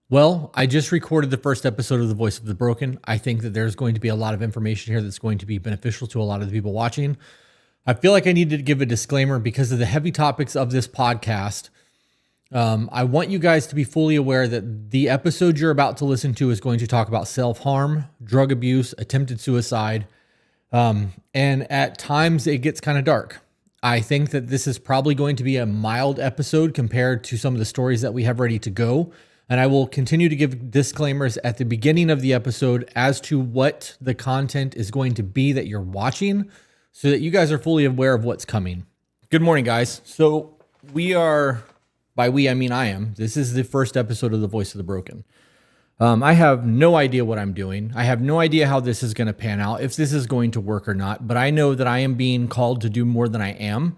Well, I just recorded the first episode of The Voice of the Broken. I think that there's going to be a lot of information here that's going to be beneficial to a lot of the people watching. I feel like I need to give a disclaimer because of the heavy topics of this podcast. I want you guys to be fully aware that the episode you're about to listen to is going to talk about self-harm, drug abuse, attempted suicide, and at times it gets kind of dark. I think that this is probably going to be a mild episode compared to some of the stories that we have ready to go. And I will continue to give disclaimers at the beginning of the episode as to what the content is going to be that you're watching so that you guys are fully aware of what's coming. Good morning, guys. So we are, by we, I mean I am. This is the first episode of The Voice of the Broken. I have no idea what I'm doing. I have no idea how this is going to pan out, if this is going to work or not, but I know that I am being called to do more than I am.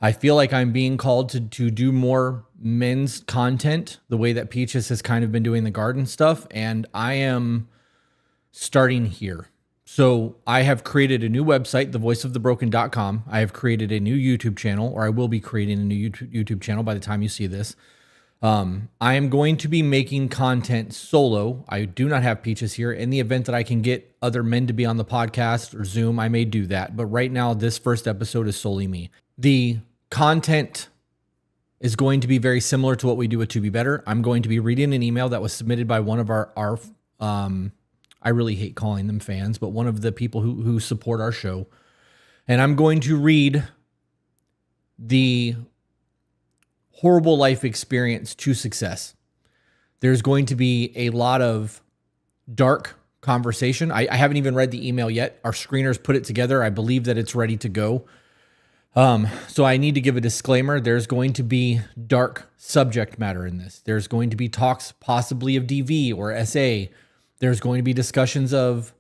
I feel like I'm being called to do more men's content, the way that Peaches has kind of been doing the garden stuff, and I am starting here. So I have created a new website, thevoiceofthebroken.com. I have created a new YouTube channel, or I will be creating a new YouTube channel by the time you see this. I am going to be making content solo. I do not have Peaches here. In the event that I can get other men to be on the podcast or Zoom, I may do that. But right now, this first episode is solely me. The content is going to be very similar to what we do with To Be Better. I'm going to be reading an email that was submitted by one of our I really hate calling them fans, but one of the people who support our show. And I'm going to read the horrible life experience to success. There's going to be a lot of dark conversation. I haven't even read the email yet. Our screeners put it together. I believe that it's ready to go. So I need to give a disclaimer. There's going to be dark subject matter in this. There's going to be talks possibly of DV or SA. There's going to be discussions of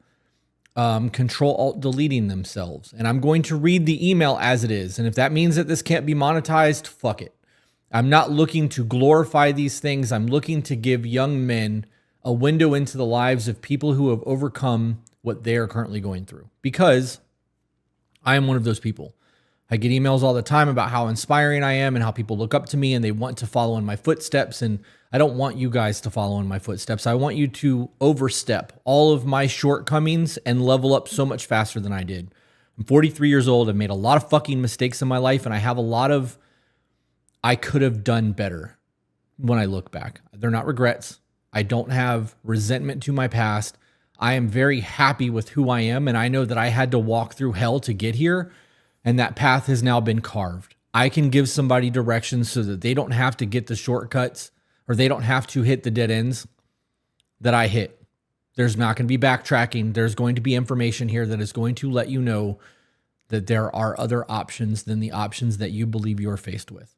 Control-Alt-deleting themselves. And I'm going to read the email as it is. And if that means that this can't be monetized, fuck it. I'm not looking to glorify these things. I'm looking to give young men a window into the lives of people who have overcome what they are currently going through. Because I am one of those people. I get emails all the time about how inspiring I am and how people look up to me and they want to follow in my footsteps. And I don't want you guys to follow in my footsteps. I want you to overstep all of my shortcomings and level up so much faster than I did. I'm 43 years old. I've made a lot of fucking mistakes in my life, and I have a lot of I could have done better when I look back. They're not regrets. I don't have resentment to my past. I am very happy with who I am, and I know that I had to walk through hell to get here. And that path has now been carved. I can give somebody directions so that they don't have to get the shortcuts or they don't have to hit the dead ends that I hit. There's not going to be backtracking. There's going to be information here that is going to let you know that there are other options than the options that you believe you're faced with.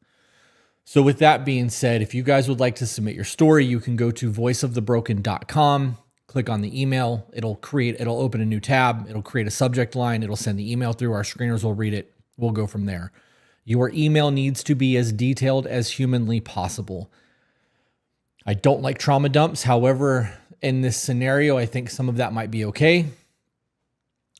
So with that being said, if you guys would like to submit your story, you can go to voiceofthebroken.com. Click on the email. It'll open a new tab. It'll create a subject line. It'll send the email through. Our screeners will read it. We'll go from there. Your email needs to be as detailed as humanly possible. I don't like trauma dumps. However, in this scenario, I think some of that might be okay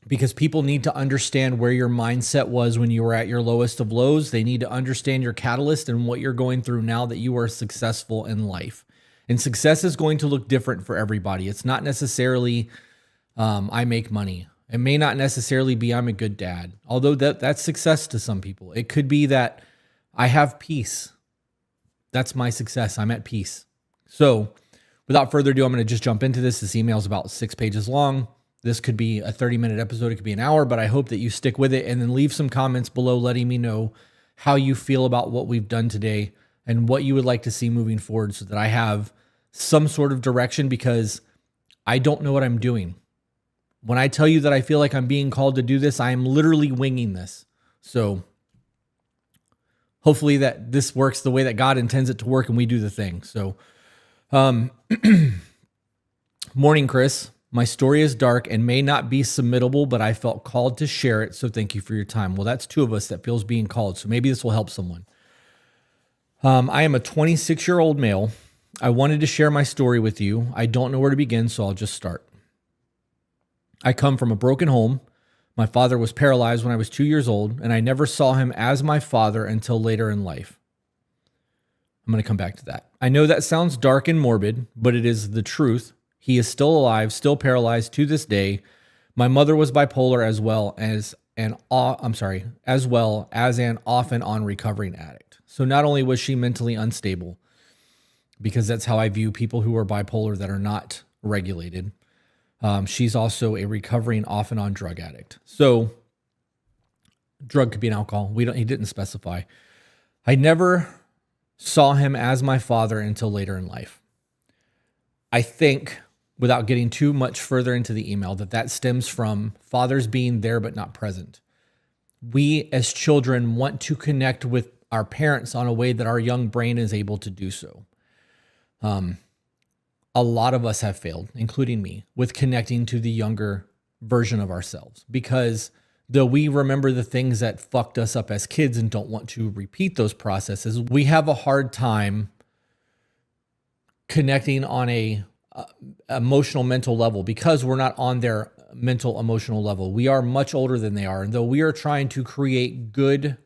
because people need to understand where your mindset was when you were at your lowest of lows. They need to understand your catalyst and what you're going through now that you are successful in life. And success is going to look different for everybody. It's not necessarily I make money. It may not necessarily be I'm a good dad, although that's success to some people. It could be that I have peace. That's my success. I'm at peace. So without further ado, I'm going to just jump into this. This email is about 6 pages long. This could be a 30-minute episode. It could be an hour, but I hope that you stick with it and then leave some comments below letting me know how you feel about what we've done today and what you would like to see moving forward so that I have some sort of direction because I don't know what I'm doing. When I tell you that I feel like I'm being called to do this, I am literally winging this. So hopefully that this works the way that God intends it to work and we do the thing. So, morning, Chris. My story is dark and may not be submittable, but I felt called to share it. So thank you for your time. Well, that's two of us that feels being called. So maybe this will help someone. I am a 26-year-old male. I wanted to share my story with you. I don't know where to begin, so I'll just start. I come from a broken home. My father was paralyzed when I was 2 years old, and I never saw him as my father until later in life. I'm going to come back to that. I know that sounds dark and morbid, but it is the truth. He is still alive, still paralyzed to this day. My mother was bipolar as well as an off and on recovering addict. So not only was she mentally unstable, because that's how I view people who are bipolar that are not regulated, she's also a recovering off and on drug addict. So drug could be an alcohol. He didn't specify. I never saw him as my father until later in life. I think, without getting too much further into the email, that stems from fathers being there but not present. We as children want to connect with our parents on a way that our young brain is able to do so. A lot of us have failed, including me, with connecting to the younger version of ourselves, because though we remember the things that fucked us up as kids and don't want to repeat those processes, we have a hard time connecting on a emotional, mental level because we're not on their mental, emotional level. We are much older than they are. And though we are trying to create good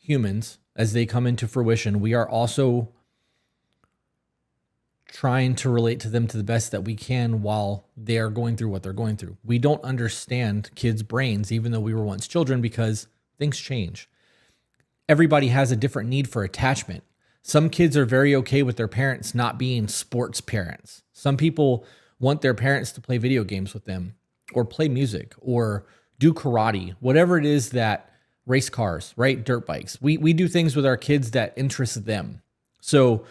humans as they come into fruition, we are also trying to relate to them to the best that we can while they are going through what they're going through. We don't understand kids' brains, even though we were once children, because things change. Everybody has a different need for attachment. Some kids are very okay with their parents not being sports parents. Some people want their parents to play video games with them or play music or do karate, whatever it is that race cars, right? Dirt bikes. We do things with our kids that interest them. So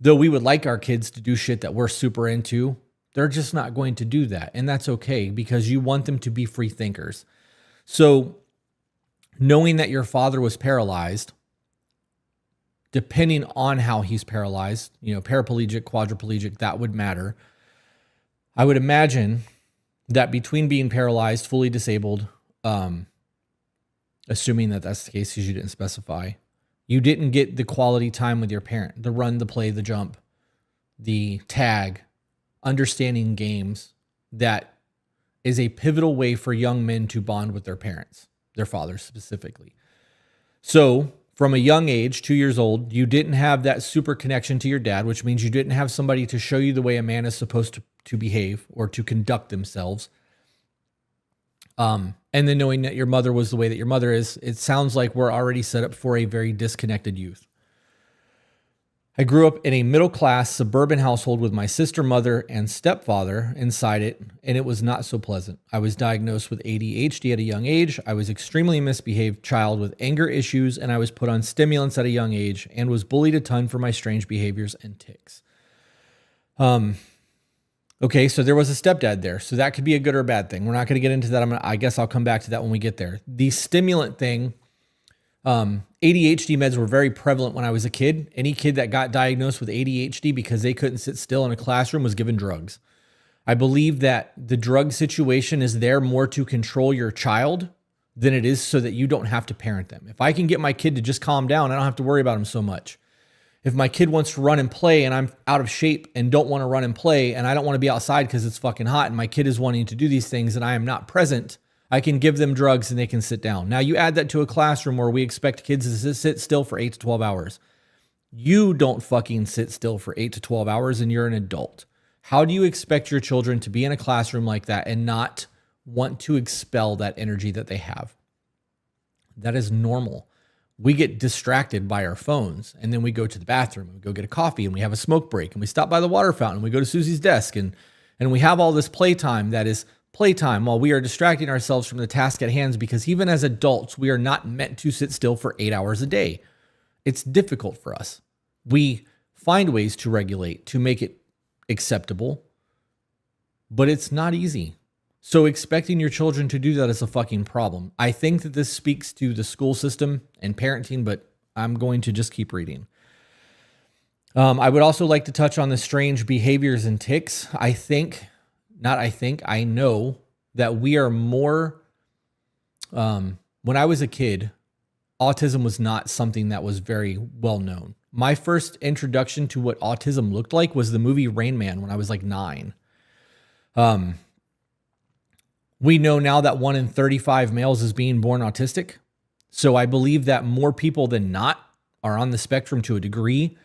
though we would like our kids to do shit that we're super into, they're just not going to do that. And that's okay because you want them to be free thinkers. So knowing that your father was paralyzed, depending on how he's paralyzed, paraplegic, quadriplegic, that would matter. I would imagine that between being paralyzed, fully disabled, assuming that that's the case because you didn't specify, you didn't get the quality time with your parent, the run, the play, the jump, the tag, understanding games. That is a pivotal way for young men to bond with their parents, their fathers specifically. So from a young age, 2 years old, you didn't have that super connection to your dad, which means you didn't have somebody to show you the way a man is supposed to behave or to conduct themselves. And then knowing that your mother was the way that your mother is, it sounds like we're already set up for a very disconnected youth. I grew up in a middle-class suburban household with my sister, mother, and stepfather inside it, and it was not so pleasant. I was diagnosed with ADHD at a young age. I was extremely misbehaved child with anger issues, and I was put on stimulants at a young age and was bullied a ton for my strange behaviors and tics. Okay, so there was a stepdad there. So that could be a good or a bad thing. We're not going to get into that. I guess I'll come back to that when we get there. The stimulant thing, ADHD meds were very prevalent when I was a kid. Any kid that got diagnosed with ADHD because they couldn't sit still in a classroom was given drugs. I believe that the drug situation is there more to control your child than it is so that you don't have to parent them. If I can get my kid to just calm down, I don't have to worry about him so much. If my kid wants to run and play and I'm out of shape and don't want to run and play and I don't want to be outside because it's fucking hot and my kid is wanting to do these things and I am not present, I can give them drugs and they can sit down. Now you add that to a classroom where we expect kids to sit still for 8 to 12 hours. You don't fucking sit still for 8 to 12 hours and you're an adult. How do you expect your children to be in a classroom like that and not want to expel that energy that they have? That is normal. We get distracted by our phones and then we go to the bathroom and we go get a coffee and we have a smoke break and we stop by the water fountain and we go to Susie's desk and we have all this playtime that is playtime while we are distracting ourselves from the task at hand, because even as adults, we are not meant to sit still for 8 hours a day. It's difficult for us. We find ways to regulate, to make it acceptable, but it's not easy. So expecting your children to do that is a fucking problem. I think that this speaks to the school system and parenting, but I'm going to just keep reading. I would also like to touch on the strange behaviors and tics. I know that we are more, when I was a kid, autism was not something that was very well known. My first introduction to what autism looked like was the movie Rain Man when I was like 9. We know now that 1 in 35 males is being born autistic. So I believe that more people than not are on the spectrum to a degree.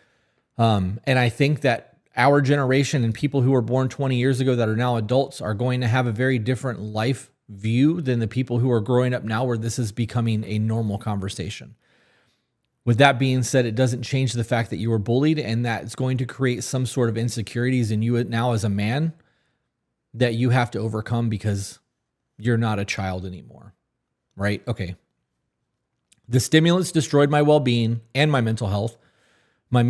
And I think that our generation and people who were born 20 years ago that are now adults are going to have a very different life view than the people who are growing up now, where this is becoming a normal conversation. With that being said, it doesn't change the fact that you were bullied, and that it's going to create some sort of insecurities in you now as a man that you have to overcome because you're not a child anymore, right? Okay. The stimulants destroyed my well-being and my mental health. My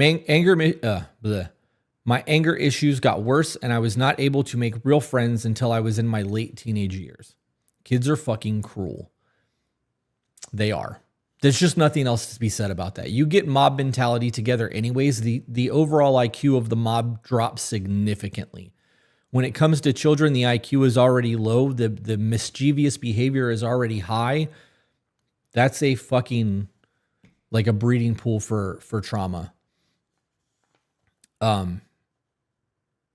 anger issues got worse, and I was not able to make real friends until I was in my late teenage years. Kids are fucking cruel. They are. There's just nothing else to be said about that. You get mob mentality together anyways, the overall IQ of the mob drops significantly. When it comes to children, the IQ is already low. The mischievous behavior is already high. That's a fucking, like a breeding pool for trauma. And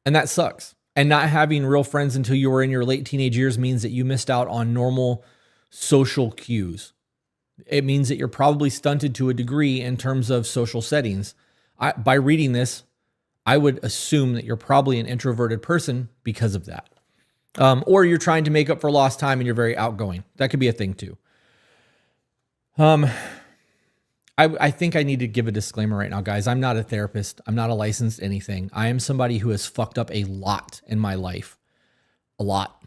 that sucks. And not having real friends until you were in your late teenage years means that you missed out on normal social cues. It means that you're probably stunted to a degree in terms of social settings. By reading this, I would assume that you're probably an introverted person because of that. Or you're trying to make up for lost time and you're very outgoing. That could be a thing too. I think I need to give a disclaimer right now, guys. I'm not a therapist. I'm not a licensed anything. I am somebody who has fucked up a lot in my life. A lot.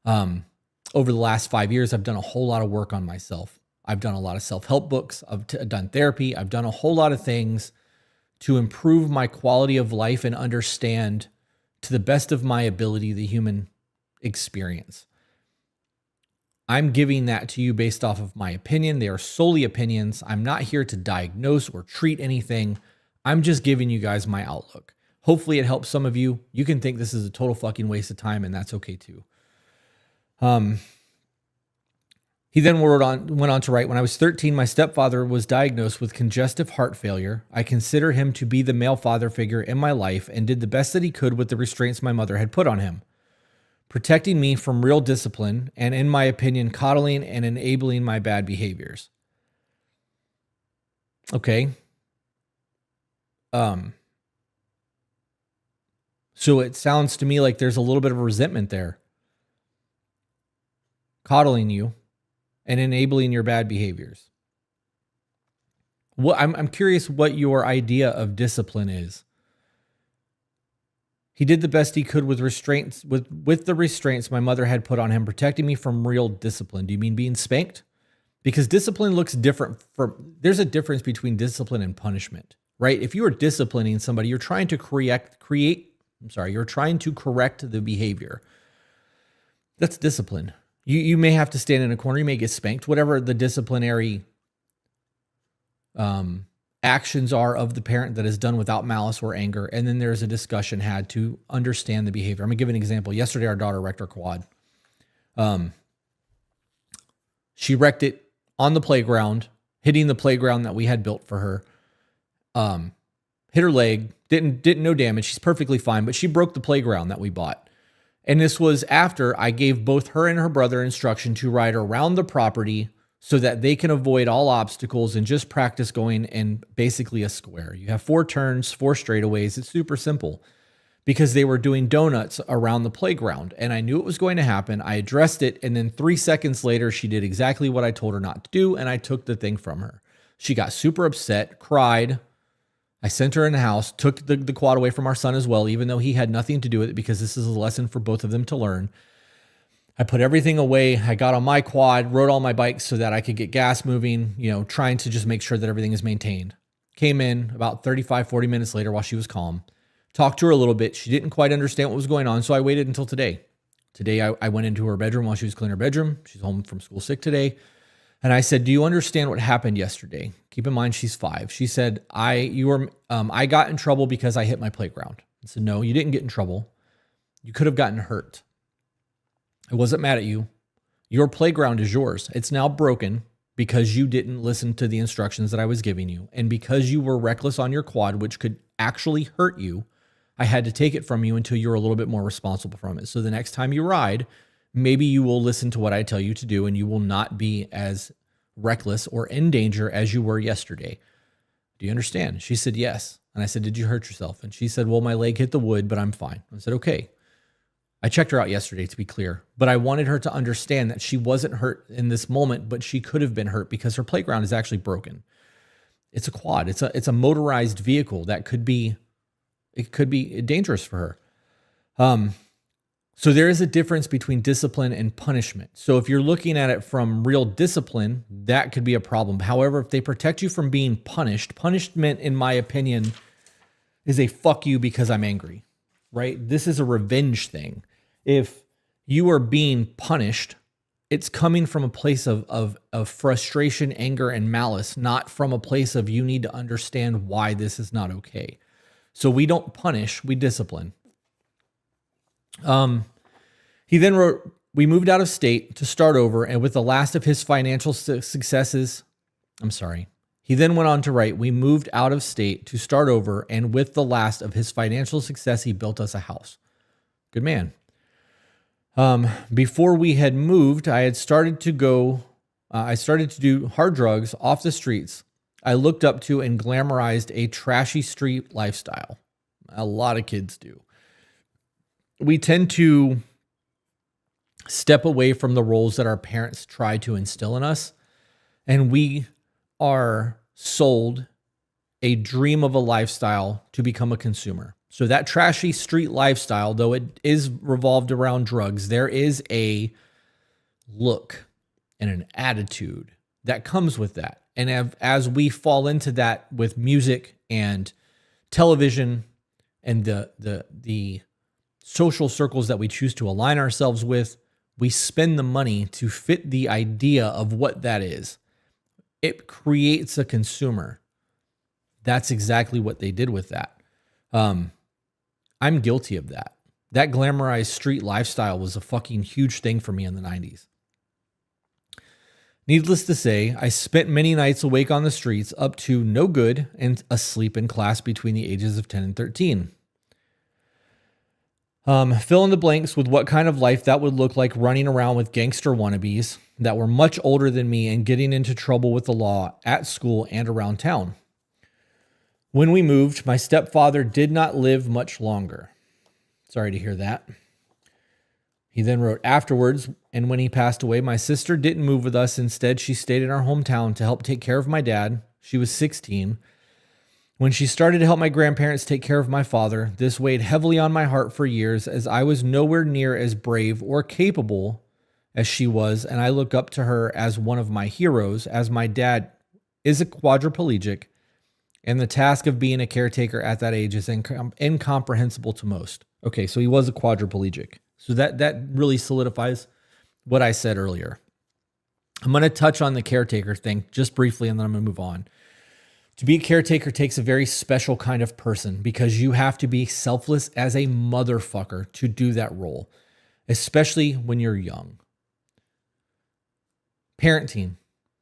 Over the last 5 years, I've done a whole lot of work on myself. I've done a lot of self-help books. I've done therapy. I've done a whole lot of things to improve my quality of life and understand to the best of my ability the human experience. I'm giving that to you based off of my opinion. They are solely opinions. I'm not here to diagnose or treat anything. I'm just giving you guys my outlook. Hopefully it helps some of you. You can think this is a total fucking waste of time, and that's okay too. He then went on to write, when I was 13, my stepfather was diagnosed with congestive heart failure. I consider him to be the male father figure in my life and did the best that he could with the restraints my mother had put on him, protecting me from real discipline and, in my opinion, coddling and enabling my bad behaviors. Okay. So it sounds to me like there's a little bit of resentment there. Coddling you and enabling your bad behaviors. I'm curious what your idea of discipline is. He did the best he could with restraints, with the restraints my mother had put on him, protecting me from real discipline. Do you mean being spanked? Because discipline looks different there's a difference between discipline and punishment, right? If you are disciplining somebody, you're trying to correct the behavior. That's discipline. You may have to stand in a corner, you may get spanked, whatever the disciplinary actions are of the parent that is done without malice or anger. And then there's a discussion had to understand the behavior. I'm gonna give an example. Yesterday, our daughter wrecked her quad. She wrecked it on the playground, hitting the playground that we had built for her. Hit her leg, didn't no damage. She's perfectly fine, but she broke the playground that we bought. And this was after I gave both her and her brother instruction to ride around the property so that they can avoid all obstacles and just practice going in basically a square. You have 4 turns, 4 straightaways. It's super simple because they were doing donuts around the playground. And I knew it was going to happen. I addressed it. And then 3 seconds later, she did exactly what I told her not to do. And I took the thing from her. She got super upset, cried. I sent her in the house, took the quad away from our son as well, even though he had nothing to do with it because this is a lesson for both of them to learn. I put everything away. I got on my quad, rode all my bikes so that I could get gas moving, trying to just make sure that everything is maintained. Came in about 35, 40 minutes later while she was calm. Talked to her a little bit. She didn't quite understand what was going on, so I waited until today. Today, I went into her bedroom while she was cleaning her bedroom. She's home from school sick today. And I said, do you understand what happened yesterday? Keep in mind, she's 5. She said, I got in trouble because I hit my playground. I said, no, you didn't get in trouble. You could have gotten hurt. I wasn't mad at you. Your playground is yours. It's now broken because you didn't listen to the instructions that I was giving you. And because you were reckless on your quad, which could actually hurt you, I had to take it from you until you're a little bit more responsible from it. So the next time you ride, maybe you will listen to what I tell you to do and you will not be as reckless or in danger as you were yesterday. Do you understand? She said, yes. And I said, did you hurt yourself? And she said, well, my leg hit the wood, but I'm fine. I said, okay. I checked her out yesterday, to be clear, but I wanted her to understand that she wasn't hurt in this moment, but she could have been hurt because her playground is actually broken. It's a quad. It's a motorized vehicle that could be dangerous for her. So there is a difference between discipline and punishment. So if you're looking at it from real discipline, that could be a problem. However, if they protect you from being punished, punishment, in my opinion, is a fuck you because I'm angry, right? This is a revenge thing. If you are being punished, it's coming from a place of frustration, anger, and malice, not from a place of you need to understand why this is not okay. So we don't punish, we discipline. He then wrote, we moved out of state to start over, and with the last of his financial successes, he then went on to write, we moved out of state to start over, and with the last of his financial success, he built us a house. Good man. Before we had moved, I started to do hard drugs off the streets. I looked up to and glamorized a trashy street lifestyle. A lot of kids do. We tend to step away from the roles that our parents try to instill in us, and we are sold a dream of a lifestyle to become a consumer. So that trashy street lifestyle, though it is revolved around drugs, there is a look and an attitude that comes with that. And as we fall into that with music and television and the social circles that we choose to align ourselves with, we spend the money to fit the idea of what that is. It creates a consumer. That's exactly what they did with that. I'm guilty of that. That glamorized street lifestyle was a fucking huge thing for me in the 90s. Needless to say, I spent many nights awake on the streets, up to no good and asleep in class between the ages of 10 and 13. Fill in the blanks with what kind of life that would look like running around with gangster wannabes that were much older than me and getting into trouble with the law at school and around town. When we moved, my stepfather did not live much longer. Sorry to hear that. He then wrote, afterwards, and when he passed away, my sister didn't move with us. Instead, she stayed in our hometown to help take care of my dad. She was 16. When she started to help my grandparents take care of my father, this weighed heavily on my heart for years, as I was nowhere near as brave or capable as she was, and I look up to her as one of my heroes, as my dad is a quadriplegic, and the task of being a caretaker at that age is incomprehensible to most. Okay, so he was a quadriplegic. So that really solidifies what I said earlier. I'm going to touch on the caretaker thing just briefly, and then I'm going to move on. To be a caretaker takes a very special kind of person because you have to be selfless as a motherfucker to do that role, especially when you're young. Parenting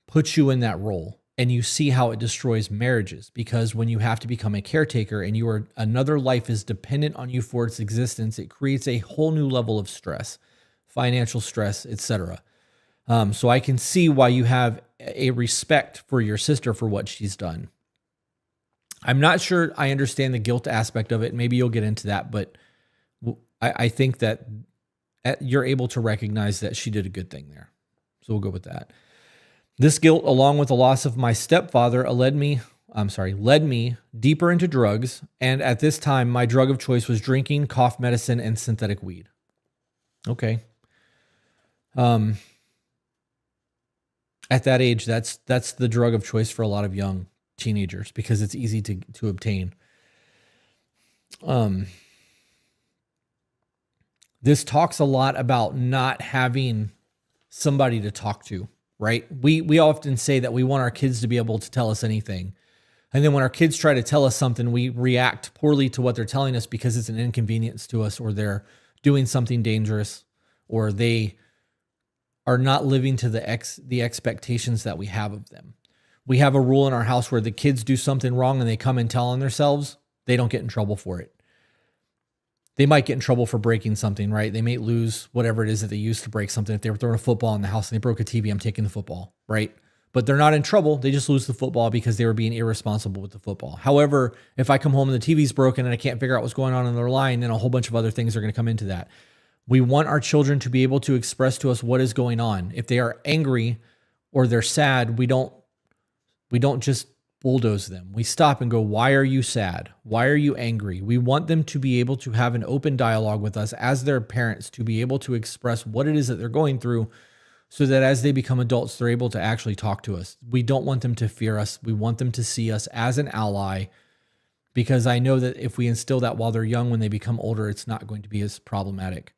puts you in that role, and you see how it destroys marriages, because when you have to become a caretaker and another life is dependent on you for its existence, it creates a whole new level of stress, financial stress, etc. So I can see why you have a respect for your sister for what she's done. I'm not sure I understand the guilt aspect of it. Maybe you'll get into that, but I think that you're able to recognize that she did a good thing there. So we'll go with that. This guilt, along with the loss of my stepfather, led me deeper into drugs. And at this time, my drug of choice was drinking, cough medicine, and synthetic weed. Okay. At that age, that's the drug of choice for a lot of young teenagers because it's easy to obtain. This talks a lot about not having somebody to talk to, right? We often say that we want our kids to be able to tell us anything. And then when our kids try to tell us something, we react poorly to what they're telling us because it's an inconvenience to us, or they're doing something dangerous, or they are not living to the expectations that we have of them. We have a rule in our house where the kids do something wrong and they come and tell on themselves, they don't get in trouble for it. They might get in trouble for breaking something, right? They may lose whatever it is that they used to break something. If they were throwing a football in the house and they broke a TV, I'm taking the football, right? but they're not in trouble. They just lose the football because they were being irresponsible with the football. However, if I come home and the TV's broken and I can't figure out what's going on in their line, then a whole bunch of other things are going to come into that. We want our children to be able to express to us what is going on. If they are angry or they're sad, we don't just bulldoze them. We stop and go, why are you sad? Why are you angry? We want them to be able to have an open dialogue with us as their parents, to be able to express what it is that they're going through, so that as they become adults, they're able to actually talk to us. We don't want them to fear us. We want them to see us as an ally, because I know that if we instill that while they're young, when they become older, it's not going to be as problematic.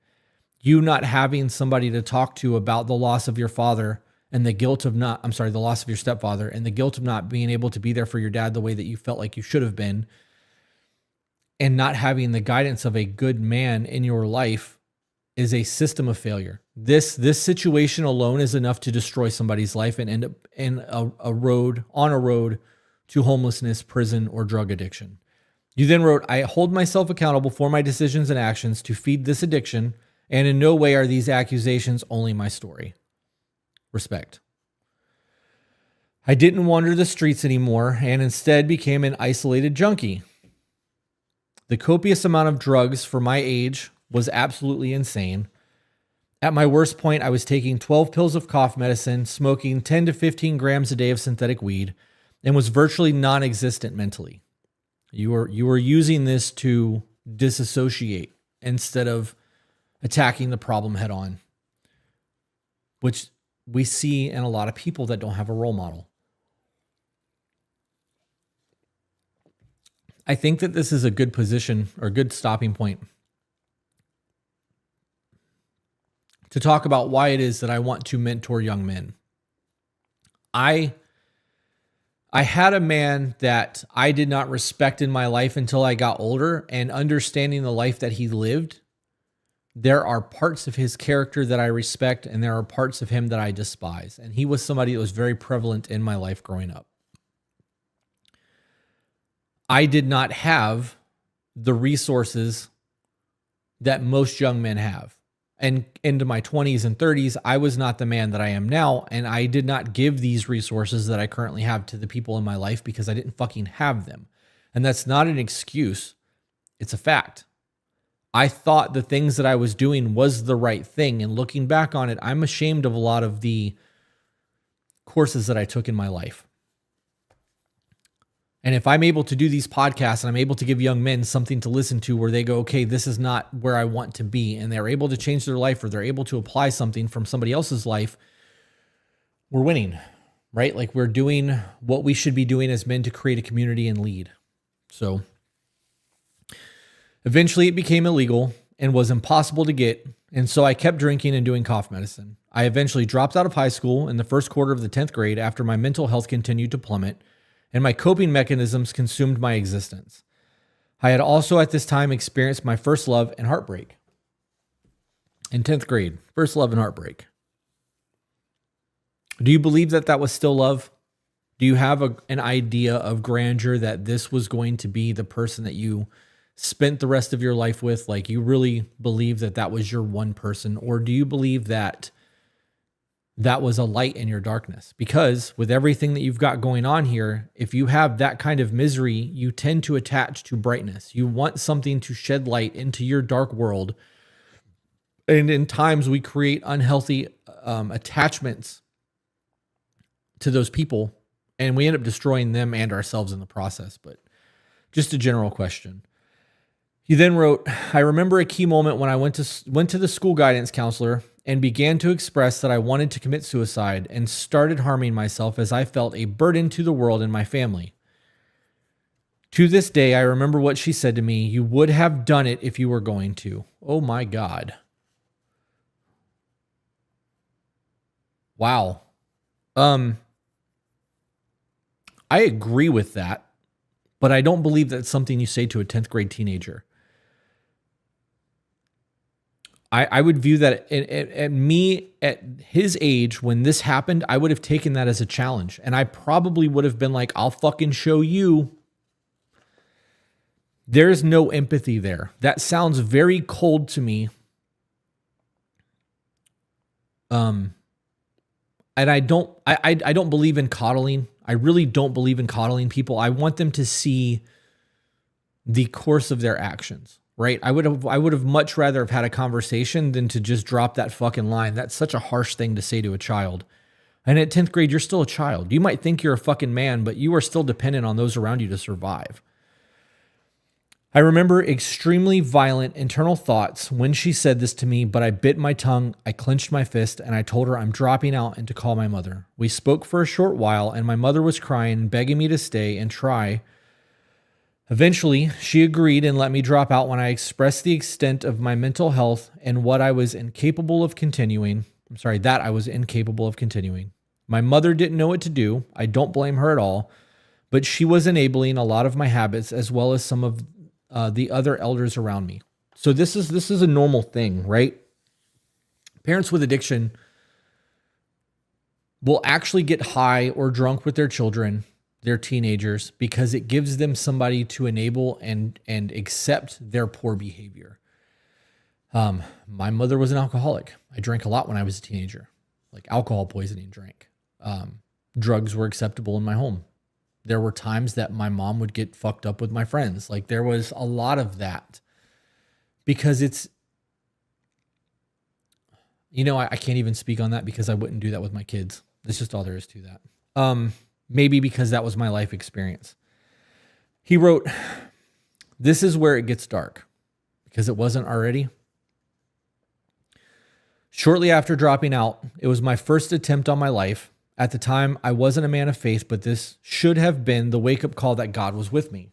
You not having somebody to talk to about the loss of your father and the loss of your stepfather and the guilt of not being able to be there for your dad the way that you felt like you should have been, and not having the guidance of a good man in your life, is a system of failure. This situation alone is enough to destroy somebody's life and end up on a road to homelessness, prison, or drug addiction. You then wrote, I hold myself accountable for my decisions and actions to feed this addiction, and in no way are these accusations only my story. Respect. I didn't wander the streets anymore and instead became an isolated junkie. The copious amount of drugs for my age was absolutely insane. At my worst point, I was taking 12 pills of cough medicine, smoking 10 to 15 grams a day of synthetic weed, and was virtually non-existent mentally. You were using this to disassociate instead of attacking the problem head on, which we see in a lot of people that don't have a role model. I think that this is a good position or good stopping point to talk about why it is that I want to mentor young men. I had a man that I did not respect in my life until I got older, and understanding the life that he lived, there are parts of his character that I respect and there are parts of him that I despise. And he was somebody that was very prevalent in my life growing up. I did not have the resources that most young men have. And into my 20s and 30s, I was not the man that I am now. And I did not give these resources that I currently have to the people in my life because I didn't fucking have them. And that's not an excuse. It's a fact. I thought the things that I was doing was the right thing. And looking back on it, I'm ashamed of a lot of the courses that I took in my life. And if I'm able to do these podcasts and I'm able to give young men something to listen to where they go, okay, this is not where I want to be, and they're able to change their life, or they're able to apply something from somebody else's life, we're winning, right? Like, we're doing what we should be doing as men to create a community and lead. So eventually it became illegal and was impossible to get. And so I kept drinking and doing cough medicine. I eventually dropped out of high school in the first quarter of the 10th grade after my mental health continued to plummet and my coping mechanisms consumed my existence. I had also at this time experienced my first love and heartbreak. In 10th grade, first love and heartbreak. Do you believe that that was still love? Do you have an idea of grandeur that this was going to be the person that you spent the rest of your life with? Like, you really believe that that was your one person? Or do you believe that that was a light in your darkness? Because with everything that you've got going on here, if you have that kind of misery, you tend to attach to brightness. You want something to shed light into your dark world. And in times we create unhealthy attachments to those people, and we end up destroying them and ourselves in the process. But just a general question. He then wrote, I remember a key moment when I went to the school guidance counselor and began to express that I wanted to commit suicide and started harming myself as I felt a burden to the world and my family. To this day, I remember what she said to me, you would have done it if you were going to. Oh my God. Wow. I agree with that, but I don't believe that's something you say to a 10th grade teenager. I would view that at his age, when this happened, I would have taken that as a challenge. And I probably would have been like, I'll fucking show you. There's no empathy there. That sounds very cold to me. and I don't believe in coddling. I really don't believe in coddling people. I want them to see the course of their actions, right? I would have much rather have had a conversation than to just drop that fucking line. That's such a harsh thing to say to a child. And at 10th grade, you're still a child. You might think you're a fucking man, but you are still dependent on those around you to survive. I remember extremely violent internal thoughts when she said this to me, but I bit my tongue, I clenched my fist, and I told her I'm dropping out and to call my mother. We spoke for a short while, and my mother was crying and begging me to stay and try. Eventually, she agreed and let me drop out when I expressed the extent of my mental health and what I was incapable of continuing. That I was incapable of continuing. My mother didn't know what to do. I don't blame her at all, but she was enabling a lot of my habits as well as some of the other elders around me. So this is a normal thing, right? Parents with addiction will actually get high or drunk with their children, their teenagers, because it gives them somebody to enable and accept their poor behavior. My mother was an alcoholic. I drank a lot when I was a teenager, like alcohol poisoning drank. Drugs were acceptable in my home. There were times that my mom would get fucked up with my friends. Like there was a lot of that because it's, I can't even speak on that because I wouldn't do that with my kids. That's just all there is to that. Maybe because that was my life experience. He wrote, "This is where it gets dark," because it wasn't already. Shortly after dropping out, it was my first attempt on my life. At the time, I wasn't a man of faith, but this should have been the wake-up call that God was with me.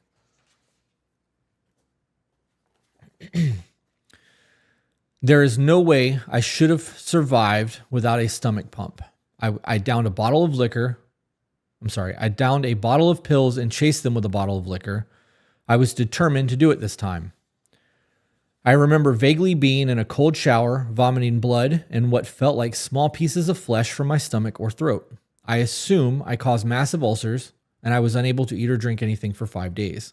There is no way I should have survived without a stomach pump. I downed a bottle of liquor. I downed a bottle of pills and chased them with a bottle of liquor. I was determined to do it this time. I remember vaguely being in a cold shower, vomiting blood and what felt like small pieces of flesh from my stomach or throat. I assume I caused massive ulcers, and I was unable to eat or drink anything for 5 days.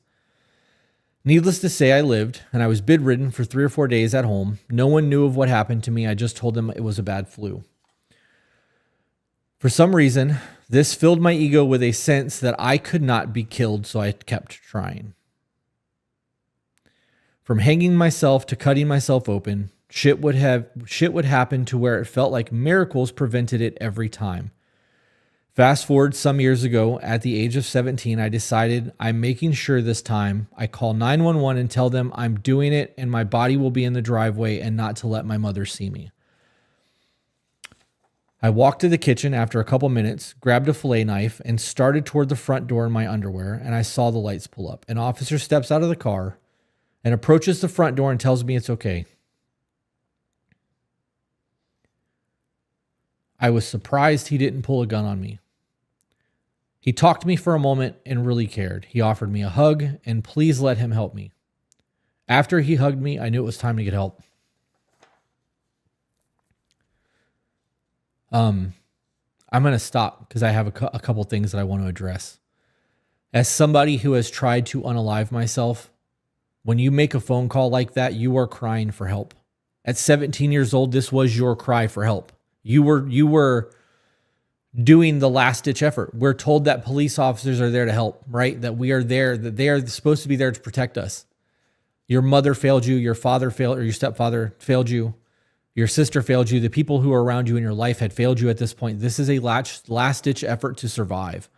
Needless to say, I lived, and I was bedridden for 3 or 4 days at home. No one knew of what happened to me. I just told them it was a bad flu. For some reason, this filled my ego with a sense that I could not be killed, so I kept trying. From hanging myself to cutting myself open, shit would happen to where it felt like miracles prevented it every time. Fast forward some years ago, at the age of 17, I decided I'm making sure this time I call 911 and tell them I'm doing it and my body will be in the driveway and not to let my mother see me. I walked to the kitchen after a couple minutes, grabbed a fillet knife, and started toward the front door in my underwear, and I saw the lights pull up. An officer steps out of the car and approaches the front door and tells me it's okay. I was surprised he didn't pull a gun on me. He talked to me for a moment and really cared. He offered me a hug and please let him help me. After he hugged me, I knew it was time to get help. I'm going to stop because I have a couple things that I want to address. As somebody who has tried to unalive myself, when you make a phone call like that, you are crying for help. At 17 years old, this was your cry for help. You were doing the last ditch effort. We're told that police officers are there to help, right? That we are there, that they are supposed to be there to protect us. Your mother failed you, your father failed, or your stepfather failed you, your sister failed you, the people who are around you in your life had failed you at this point. This is a last ditch effort to survive.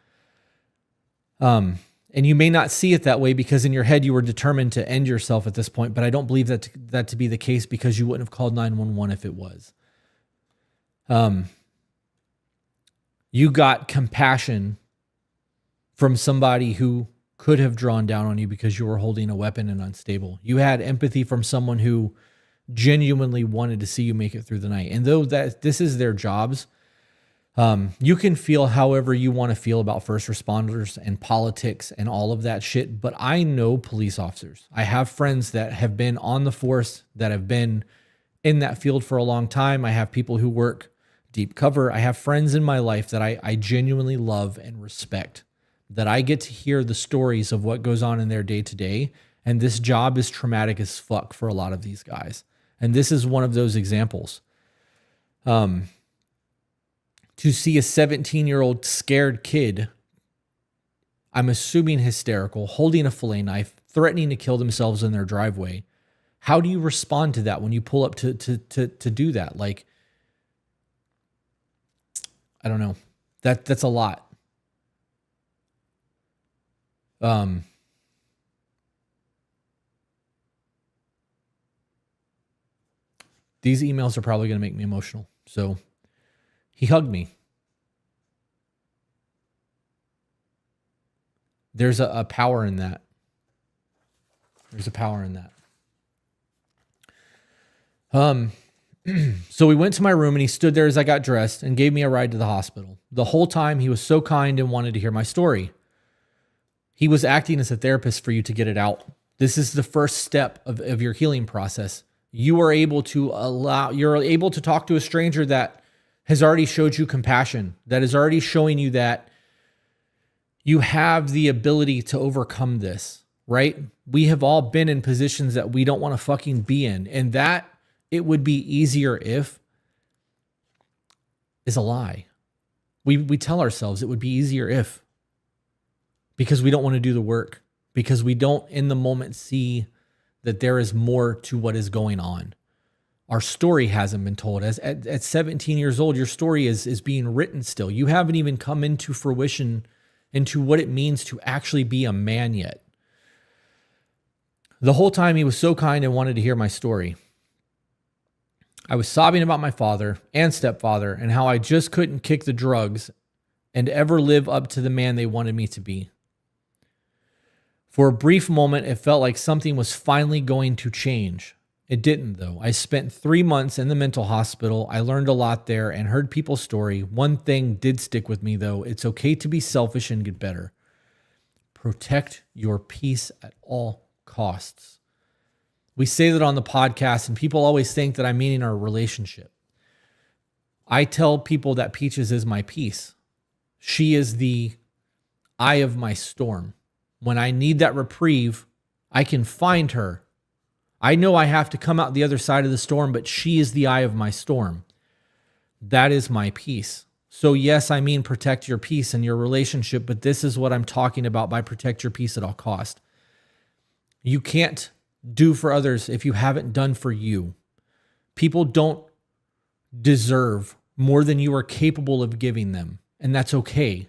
And you may not see it that way because in your head you were determined to end yourself at this point, but I don't believe that to be the case because you wouldn't have called 911 if it was. You got compassion from somebody who could have drawn down on you because you were holding a weapon and unstable. You had empathy from someone who genuinely wanted to see you make it through the night. And though that this is their jobs, you can feel however you want to feel about first responders and politics and all of that shit. But I know police officers. I have friends that have been on the force, that have been in that field for a long time. I have people who work deep cover. I have friends in my life that I genuinely love and respect, that I get to hear the stories of what goes on in their day to day. And this job is traumatic as fuck for a lot of these guys. And this is one of those examples. to see a 17-year-old scared kid, I'm assuming hysterical, holding a fillet knife, threatening to kill themselves in their driveway. How do you respond to that when you pull up to do that? Like, I don't know. That's a lot. These emails are probably going to make me emotional. So he hugged me. There's a power in that. There's a power in that. So we went to my room and he stood there as I got dressed and gave me a ride to the hospital. The whole time he was so kind and wanted to hear my story. He was acting as a therapist for you to get it out. This is the first step of your healing process. You're able to talk to a stranger that has already showed you compassion, that is already showing you that you have the ability to overcome this, right? We have all been in positions that we don't want to fucking be in. And that it would be easier if is a lie. We tell ourselves it would be easier if, because we don't want to do the work, because we don't in the moment see that there is more to what is going on. Our story hasn't been told. At 17 years old, your story is being written still. You haven't even come into fruition into what it means to actually be a man yet. The whole time he was so kind and wanted to hear my story. I was sobbing about my father and stepfather and how I just couldn't kick the drugs and ever live up to the man they wanted me to be. For a brief moment, it felt like something was finally going to change. It didn't, though. I spent 3 months in the mental hospital. I learned a lot there and heard people's story. One thing did stick with me, though. It's okay to be selfish and get better. Protect your peace at all costs. We say that on the podcast, and people always think that I'm meaning our relationship. I tell people that Peaches is my peace. She is the eye of my storm. When I need that reprieve, I can find her. I know I have to come out the other side of the storm, but she is the eye of my storm. That is my peace. So yes, I mean protect your peace and your relationship, but this is what I'm talking about by protect your peace at all cost. You can't do for others if you haven't done for you. People don't deserve more than you are capable of giving them, and that's okay.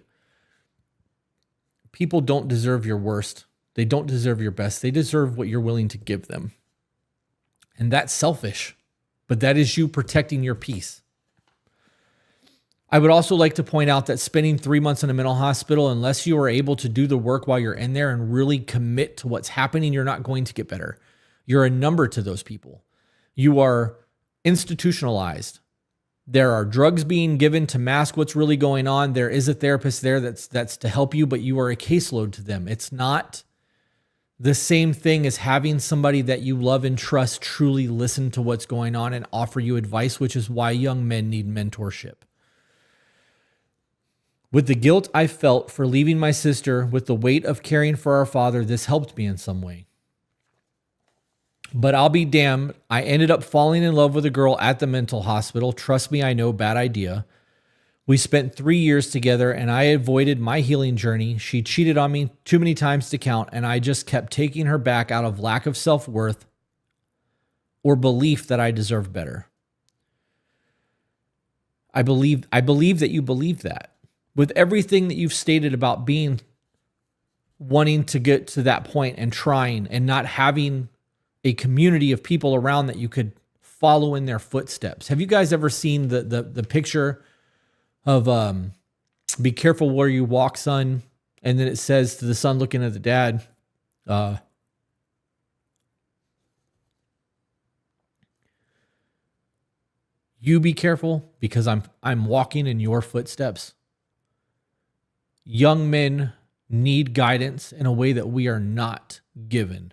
People don't deserve your worst. They don't deserve your best. They deserve what you're willing to give them. And that's selfish, but that is you protecting your peace. I would also like to point out that spending 3 months in a mental hospital, unless you are able to do the work while you're in there and really commit to what's happening, you're not going to get better. You're a number to those people. You are institutionalized. There are drugs being given to mask what's really going on. There is a therapist there that's to help you, but you are a caseload to them. It's not the same thing as having somebody that you love and trust truly listen to what's going on and offer you advice, which is why young men need mentorship. With the guilt I felt for leaving my sister, with the weight of caring for our father, this helped me in some way. But I'll be damned, I ended up falling in love with a girl at the mental hospital. Trust me, I know, bad idea. We spent 3 years together and I avoided my healing journey. She cheated on me too many times to count, and I just kept taking her back out of lack of self-worth or belief that I deserve better. I believe that you believe that. With everything that you've stated about wanting to get to that point and trying and not having a community of people around that you could follow in their footsteps. Have you guys ever seen the picture of be careful where you walk, son? And then it says to the son looking at the dad, you be careful because I'm walking in your footsteps. Young men need guidance in a way that we are not given.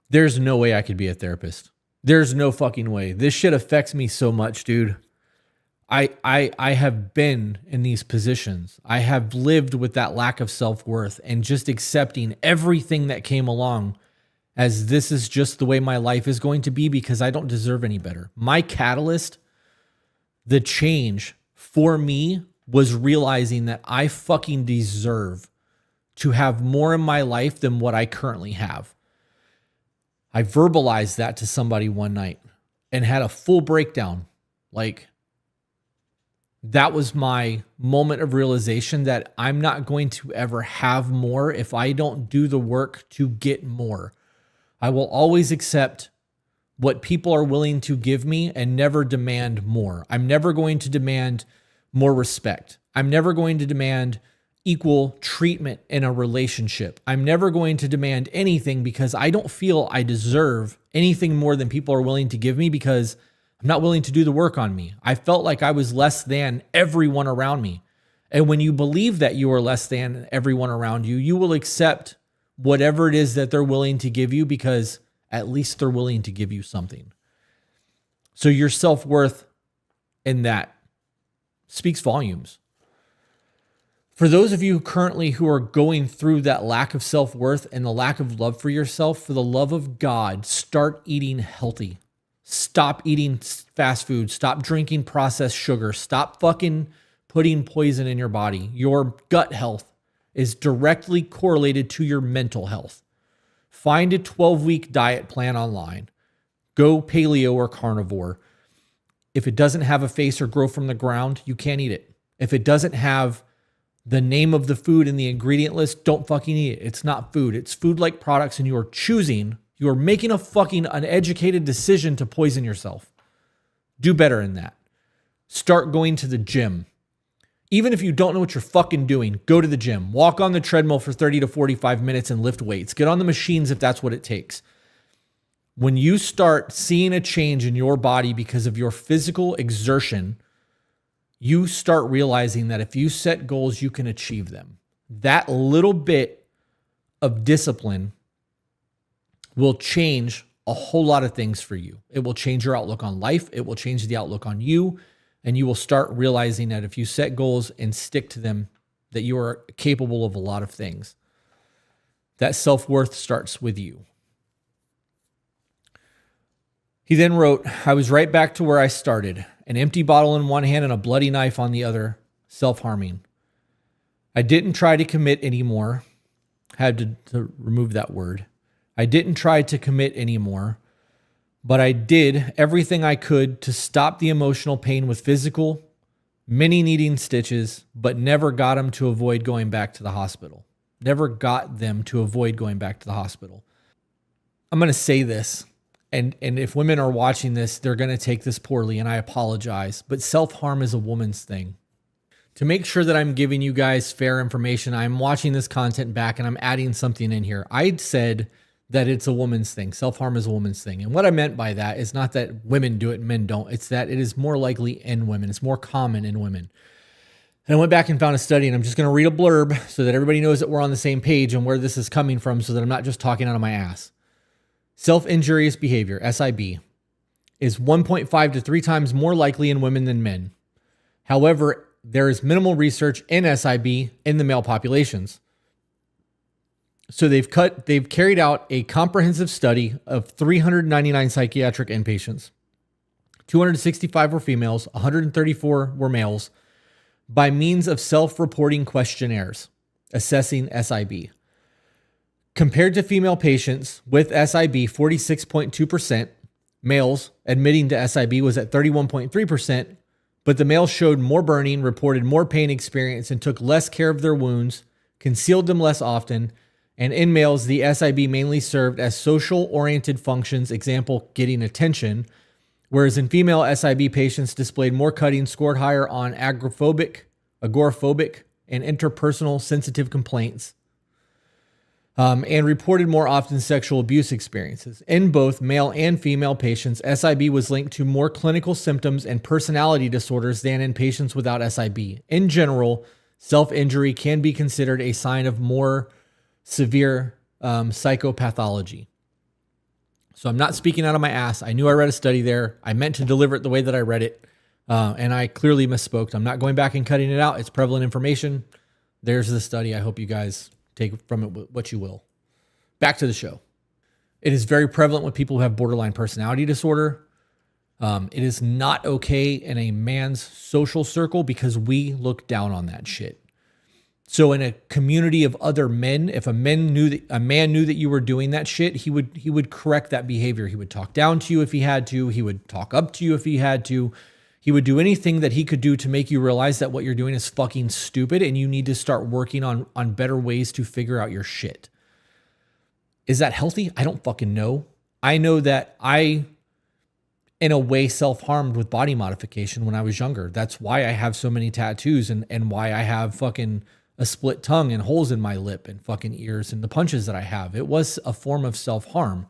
There's no way I could be a therapist. There's no fucking way. This shit affects me so much, dude. I have been in these positions. I have lived with that lack of self-worth and just accepting everything that came along as this is just the way my life is going to be because I don't deserve any better. My catalyst, the change for me, was realizing that I fucking deserve to have more in my life than what I currently have. I verbalized that to somebody one night and had a full breakdown. Like, that was my moment of realization that I'm not going to ever have more if I don't do the work to get more. I will always accept what people are willing to give me and never demand more. I'm never going to demand more respect. I'm never going to demand equal treatment in a relationship. I'm never going to demand anything because I don't feel I deserve anything more than people are willing to give me because I'm not willing to do the work on me. I felt like I was less than everyone around me. And when you believe that you are less than everyone around you, you will accept whatever it is that they're willing to give you because at least they're willing to give you something. So your self-worth in that speaks volumes. For those of you currently who are going through that lack of self-worth and the lack of love for yourself, for the love of God, start eating healthy. Stop eating fast food. Stop drinking processed sugar. Stop fucking putting poison in your body. Your gut health is directly correlated to your mental health. Find a 12-week diet plan online. Go paleo or carnivore. If it doesn't have a face or grow from the ground, you can't eat it. If it doesn't have the name of the food in the ingredient list, don't fucking eat it. It's not food. It's food-like products, and you're making a fucking uneducated decision to poison yourself. Do better than that. Start going to the gym. Even if you don't know what you're fucking doing, go to the gym. Walk on the treadmill for 30 to 45 minutes and lift weights. Get on the machines if that's what it takes. When you start seeing a change in your body because of your physical exertion, you start realizing that if you set goals, you can achieve them. That little bit of discipline will change a whole lot of things for you. It will change your outlook on life. It will change the outlook on you. And you will start realizing that if you set goals and stick to them, that you are capable of a lot of things. That self-worth starts with you. He then wrote, I was right back to where I started, an empty bottle in one hand and a bloody knife on the other, self-harming. I didn't try to commit anymore. Had to remove that word. I didn't try to commit anymore, but I did everything I could to stop the emotional pain with physical, many needing stitches, but never got them to avoid going back to the hospital. Never got them to avoid going back to the hospital. I'm going to say this. And if women are watching this, they're going to take this poorly, and I apologize. But self-harm is a woman's thing. To make sure that I'm giving you guys fair information, I'm watching this content back and I'm adding something in here. I said that it's a woman's thing. Self-harm is a woman's thing. And what I meant by that is not that women do it and men don't. It's that it is more likely in women. It's more common in women. And I went back and found a study, and I'm just going to read a blurb so that everybody knows that we're on the same page and where this is coming from so that I'm not just talking out of my ass. Self-injurious behavior, SIB, is 1.5 to 3 times more likely in women than men. However, there is minimal research in SIB in the male populations. So they've carried out a comprehensive study of 399 psychiatric inpatients. 265 were females, 134 were males, by means of self-reporting questionnaires assessing SIB. Compared to female patients with SIB, 46.2%, males admitting to SIB was at 31.3%, but the males showed more burning, reported more pain experience, and took less care of their wounds, concealed them less often, and in males, the SIB mainly served as social-oriented functions, example, getting attention, whereas in female SIB patients displayed more cutting, scored higher on agoraphobic, and interpersonal sensitive complaints, and reported more often sexual abuse experiences. In both male and female patients, SIB was linked to more clinical symptoms and personality disorders than in patients without SIB. In general, self-injury can be considered a sign of more severe psychopathology. So I'm not speaking out of my ass. I knew I read a study there. I meant to deliver it the way that I read it. And I clearly misspoke. I'm not going back and cutting it out. It's prevalent information. There's the study. I hope you guys take from it what you will. Back to the show. It is very prevalent with people who have borderline personality disorder. It is not okay in a man's social circle because we look down on that shit. So in a community of other men, if a man knew that you were doing that shit, he would correct that behavior. He would talk down to you if he had to. He would talk up to you if he had to. He would do anything that he could do to make you realize that what you're doing is fucking stupid and you need to start working on better ways to figure out your shit. Is that healthy? I don't fucking know. I know that I, in a way, self-harmed with body modification when I was younger. That's why I have so many tattoos and why I have fucking a split tongue and holes in my lip and fucking ears and the punches that I have. It was a form of self-harm.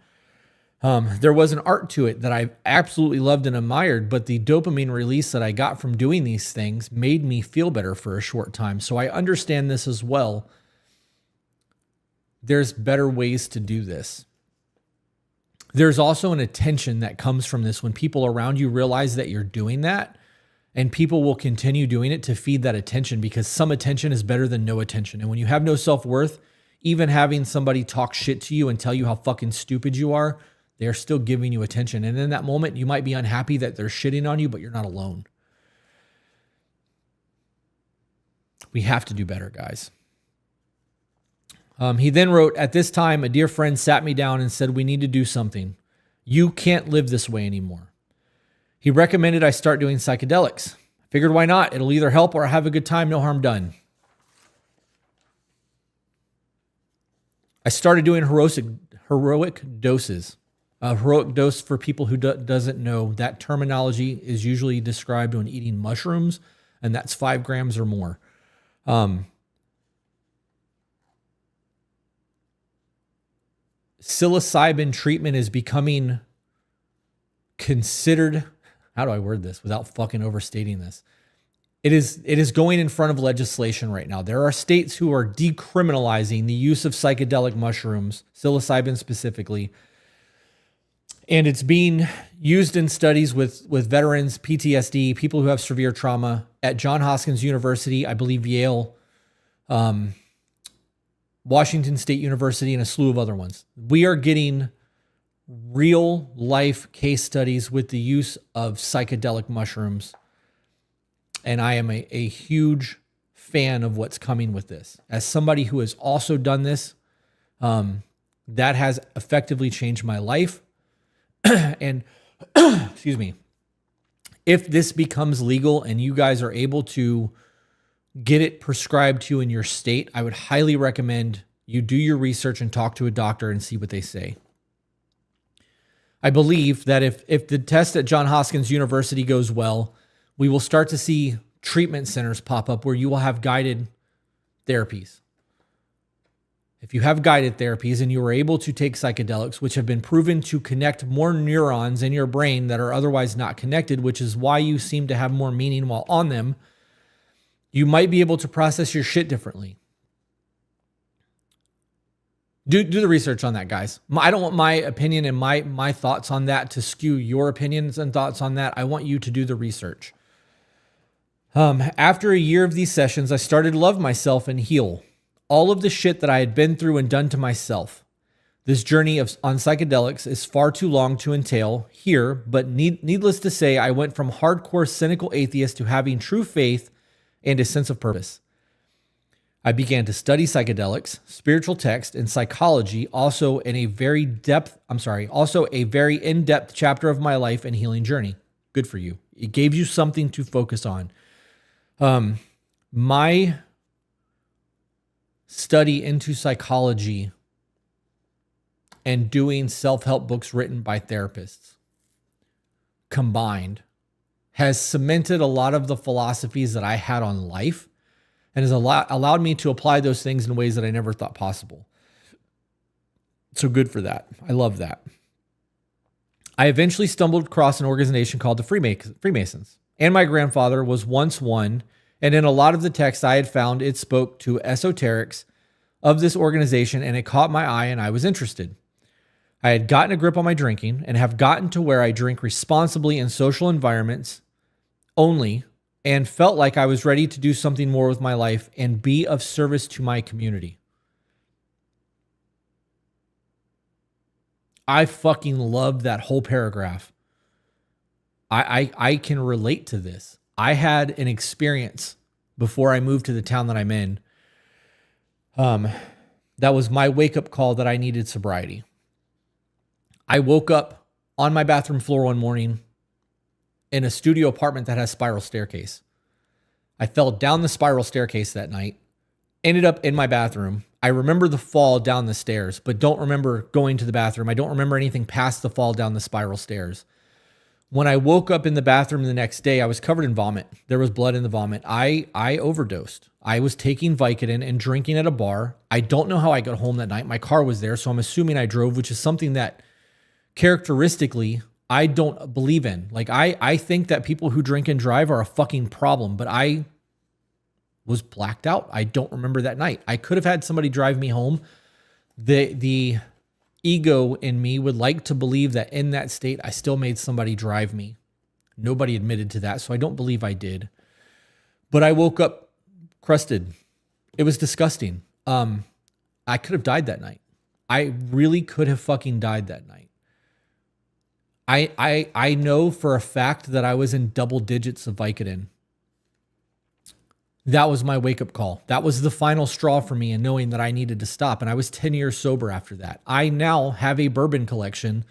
There was an art to it that I absolutely loved and admired, but the dopamine release that I got from doing these things made me feel better for a short time. So I understand this as well. There's better ways to do this. There's also an attention that comes from this when people around you realize that you're doing that, and people will continue doing it to feed that attention because some attention is better than no attention. And when you have no self-worth, even having somebody talk shit to you and tell you how fucking stupid you are, they're still giving you attention. And in that moment, you might be unhappy that they're shitting on you, but you're not alone. We have to do better, guys. He then wrote, at this time, a dear friend sat me down and said, we need to do something. You can't live this way anymore. He recommended I start doing psychedelics. I figured, why not? It'll either help or have a good time, no harm done. I started doing heroic doses. A heroic dose, for people who doesn't know, that terminology is usually described when eating mushrooms, and that's 5 grams or more. Psilocybin treatment is becoming considered, how do I word this without fucking overstating this? It is going in front of legislation right now. There are states who are decriminalizing the use of psychedelic mushrooms, psilocybin specifically, and it's being used in studies with veterans, PTSD, people who have severe trauma at Johns Hopkins University, I believe Yale, Washington State University, and a slew of other ones. We are getting real life case studies with the use of psychedelic mushrooms. And I am a huge fan of what's coming with this. As somebody who has also done this, that has effectively changed my life. And excuse me, if this becomes legal and you guys are able to get it prescribed to you in your state, I would highly recommend you do your research and talk to a doctor and see what they say. I believe that if the test at Johns Hopkins University goes well, we will start to see treatment centers pop up where you will have guided therapies. If you have guided therapies and you are able to take psychedelics, which have been proven to connect more neurons in your brain that are otherwise not connected, which is why you seem to have more meaning while on them, you might be able to process your shit differently. Do the research on that, guys. I don't want my opinion and my thoughts on that to skew your opinions and thoughts on that. I want you to do the research. After a year of these sessions, I started to love myself and heal all of the shit that I had been through and done to myself. This journey on psychedelics is far too long to entail here, but needless to say, I went from hardcore cynical atheist to having true faith and a sense of purpose. I began to study psychedelics, spiritual text, and psychology, also a very in-depth chapter of my life and healing journey. Good for you. It gave you something to focus on. My study into psychology and doing self-help books written by therapists combined has cemented a lot of the philosophies that I had on life and has allowed me to apply those things in ways that I never thought possible. So good for that. I love that. I eventually stumbled across an organization called the Freemasons, and my grandfather was once one, and in a lot of the texts I had found, it spoke to esoterics of this organization, and it caught my eye, and I was interested. I had gotten a grip on my drinking and have gotten to where I drink responsibly in social environments. only, and felt like I was ready to do something more with my life and be of service to my community. I fucking loved that whole paragraph. I can relate to this. I had an experience before I moved to the town that I'm in. That was my wake-up call that I needed sobriety. I woke up on my bathroom floor one morning in a studio apartment that has spiral staircase. I fell down the spiral staircase that night, ended up in my bathroom. I remember the fall down the stairs, but don't remember going to the bathroom. I don't remember anything past the fall down the spiral stairs. When I woke up in the bathroom the next day, I was covered in vomit. There was blood in the vomit. I overdosed. I was taking Vicodin and drinking at a bar. I don't know how I got home that night. My car was there, so I'm assuming I drove, which is something that characteristically I don't believe in. Like I think that people who drink and drive are a fucking problem, but I was blacked out. I don't remember that night. I could have had somebody drive me home. The ego in me would like to believe that in that state, I still made somebody drive me. Nobody admitted to that, so I don't believe I did. But I woke up crusted. It was disgusting. I could have died that night. I really could have fucking died that night. I know for a fact that I was in double digits of Vicodin. That was my wake-up call. That was the final straw for me in knowing that I needed to stop. And I was 10 years sober after that. I now have a bourbon collection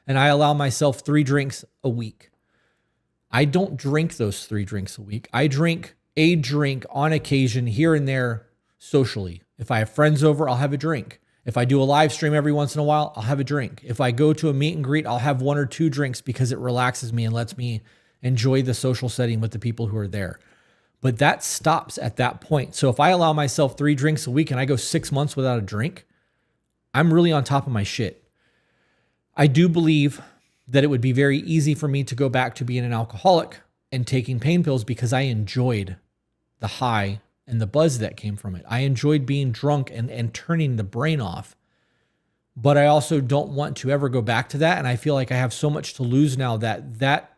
and I allow myself 3 drinks a week. I don't drink those 3 drinks a week. I drink a drink on occasion here and there socially. If I have friends over, I'll have a drink. If I do a live stream every once in a while, I'll have a drink. If I go to a meet and greet, I'll have 1 or 2 drinks because it relaxes me and lets me enjoy the social setting with the people who are there. But that stops at that point. So if I allow myself 3 drinks a week and I go 6 months without a drink, I'm really on top of my shit. I do believe that it would be very easy for me to go back to being an alcoholic and taking pain pills because I enjoyed the high and the buzz that came from it. I enjoyed being drunk and turning the brain off. But I also don't want to ever go back to that. And I feel like I have so much to lose now that that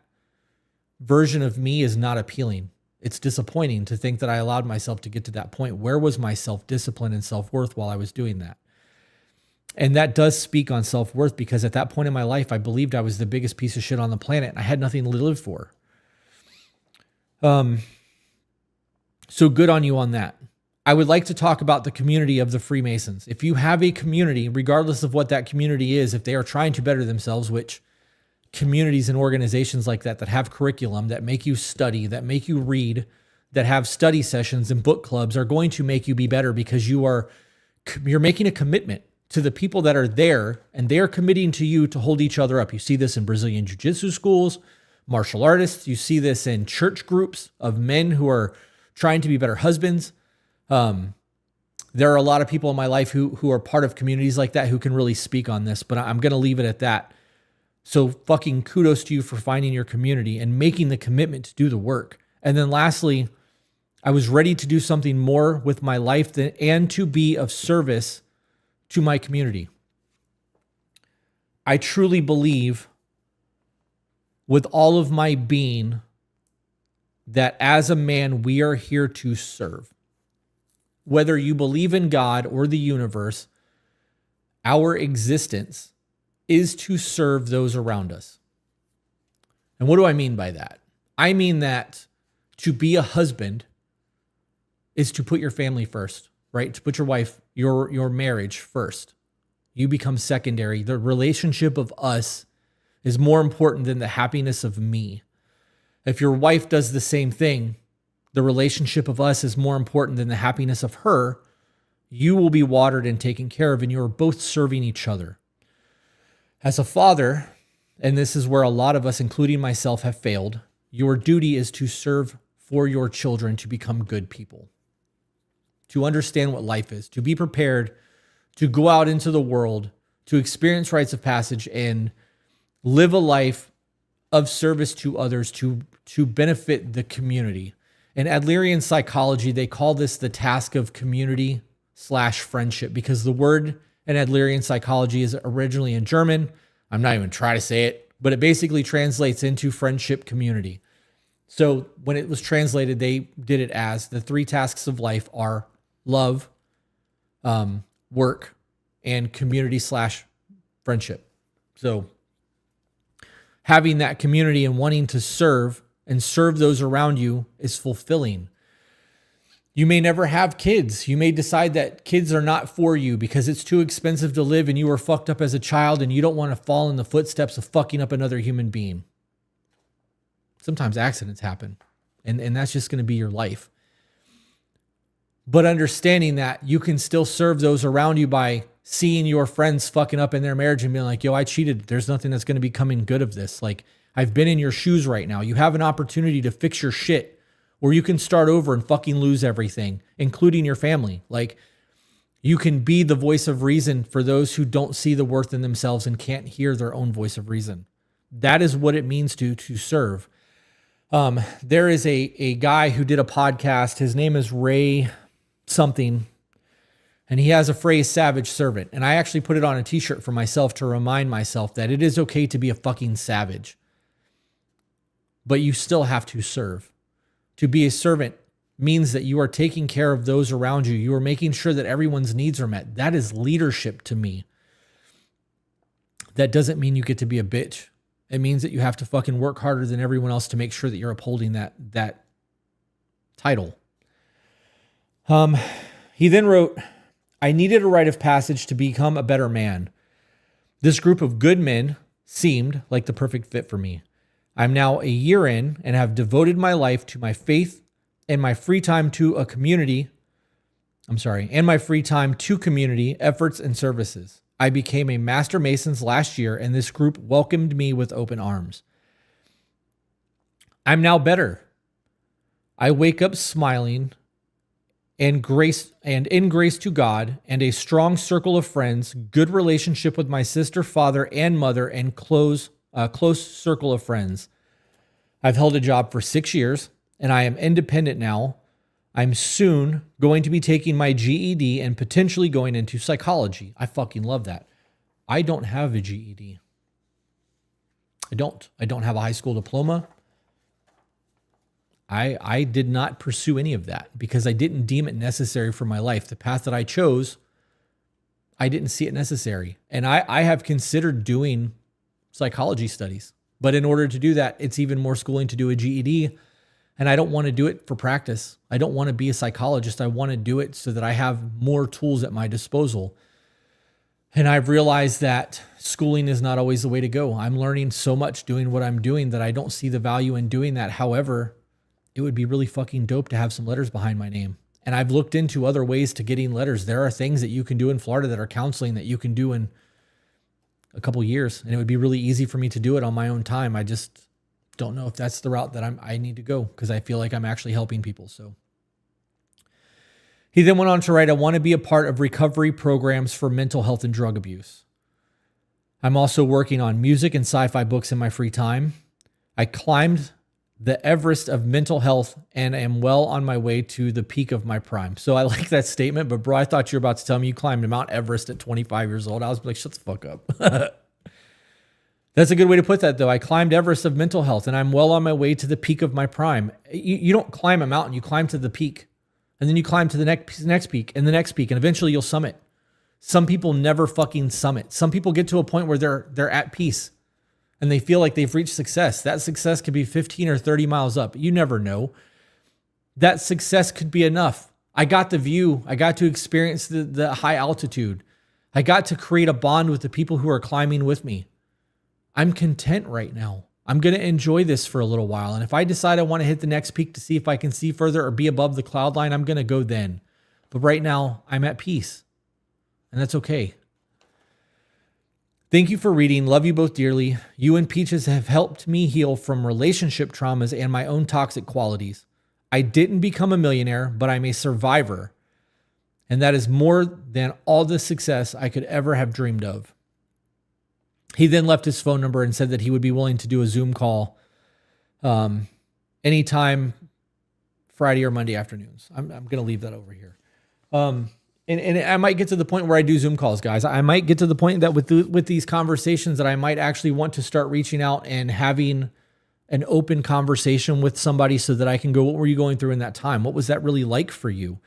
version of me is not appealing. It's disappointing to think that I allowed myself to get to that point. Where was my self-discipline and self-worth while I was doing that? And that does speak on self-worth because at that point in my life, I believed I was the biggest piece of shit on the planet and I had nothing to live for. So good on you on that. I would like to talk about the community of the Freemasons. If you have a community, regardless of what that community is, if they are trying to better themselves, which communities and organizations like that have curriculum, that make you study, that make you read, that have study sessions and book clubs are going to make you be better because you're making a commitment to the people that are there and they are committing to you to hold each other up. You see this in Brazilian jiu-jitsu schools, martial artists. You see this in church groups of men who are trying to be better husbands. There are a lot of people in my life who are part of communities like that who can really speak on this, but I'm going to leave it at that. So fucking kudos to you for finding your community and making the commitment to do the work. And then lastly, I was ready to do something more with my life and to be of service to my community. I truly believe with all of my being that as a man, we are here to serve. Whether you believe in God or the universe, our existence is to serve those around us. And what do I mean by that? I mean that to be a husband is to put your family first, right? To put your wife, your marriage first. You become secondary. The relationship of us is more important than the happiness of me. If your wife does the same thing, the relationship of us is more important than the happiness of her. You will be watered and taken care of, and you are both serving each other. As a father, and this is where a lot of us, including myself, have failed, your duty is to serve for your children to become good people, to understand what life is, to be prepared to go out into the world, to experience rites of passage and live a life of service to others, to benefit the community. In Adlerian psychology, they call this the task of community/friendship because the word in Adlerian psychology is originally in German. I'm not even trying to say it, but it basically translates into friendship community. So when it was translated, they did it as the 3 tasks of life are love, work, and community/friendship. So having that community and wanting to serve and serve those around you is fulfilling. You may never have kids. You may decide that kids are not for you because it's too expensive to live and you were fucked up as a child and you don't want to fall in the footsteps of fucking up another human being. Sometimes accidents happen, and that's just going to be your life. But understanding that you can still serve those around you by seeing your friends fucking up in their marriage and being like, yo, I cheated. There's nothing that's going to be coming good of this. Like, I've been in your shoes right now. You have an opportunity to fix your shit, or you can start over and fucking lose everything, including your family. Like, you can be the voice of reason for those who don't see the worth in themselves and can't hear their own voice of reason. That is what it means to serve. There is a guy who did a podcast. His name is Ray something, and he has a phrase, savage servant. And I actually put it on a t-shirt for myself to remind myself that it is okay to be a fucking savage, but you still have to serve. To be a servant means that you are taking care of those around you. You are making sure that everyone's needs are met. That is leadership to me. That doesn't mean you get to be a bitch. It means that you have to fucking work harder than everyone else to make sure that you're upholding that title. He then wrote, I needed a rite of passage to become a better man. This group of good men seemed like the perfect fit for me. I'm now a year in and have devoted my life to my faith and my free time to community efforts and services. I became a Master Masons last year, and this group welcomed me with open arms. I'm now better. I wake up smiling and in grace to God and a strong circle of friends, good relationship with my sister, father, and mother, and close circle of friends. I've held a job for 6 years, and I am independent now. I'm soon going to be taking my GED and potentially going into psychology. I fucking love that. I don't have a GED. I don't have a high school diploma. I did not pursue any of that because I didn't deem it necessary for my life. The path that I chose, I didn't see it necessary. And I have considered doing psychology studies. But in order to do that, it's even more schooling to do a GED. And I don't want to do it for practice. I don't want to be a psychologist. I want to do it so that I have more tools at my disposal. And I've realized that schooling is not always the way to go. I'm learning so much doing what I'm doing that I don't see the value in doing that. However, it would be really fucking dope to have some letters behind my name. And I've looked into other ways to getting letters. There are things that you can do in Florida that are counseling that you can do in a couple years. And it would be really easy for me to do it on my own time. I just don't know if that's the route that I need to go because I feel like I'm actually helping people. So he then went on to write, I want to be a part of recovery programs for mental health and drug abuse. I'm also working on music and sci-fi books in my free time. I climbed the Everest of mental health and am well on my way to the peak of my prime. So I like that statement, but bro, I thought you were about to tell me you climbed Mount Everest at 25 years old. I was like, shut the fuck up. That's a good way to put that, though. I climbed Everest of mental health, and I'm well on my way to the peak of my prime. You don't climb a mountain. You climb to the peak, and then you climb to the next peak, and the next peak, and eventually you'll summit. Some people never fucking summit. Some people get to a point where they're at peace, and they feel like they've reached success. That success could be 15 or 30 miles up. You never know. That success could be enough. I got the view. I got to experience the high altitude. I got to create a bond with the people who are climbing with me. I'm content right now. I'm going to enjoy this for a little while. And if I decide I want to hit the next peak to see if I can see further or be above the cloud line, I'm going to go then. But right now, I'm at peace. And that's okay. Thank you for reading. Love you both dearly. You and Peaches have helped me heal from relationship traumas and my own toxic qualities. I didn't become a millionaire, but I'm a survivor. And that is more than all the success I could ever have dreamed of. He then left his phone number and said that he would be willing to do a Zoom call anytime Friday or Monday afternoons. I'm going to leave that over here. And I might get to the point where I do Zoom calls, guys. I might get to the point that with these conversations that I might actually want to start reaching out and having an open conversation with somebody so that I can go, what were you going through in that time? What was that really like for you?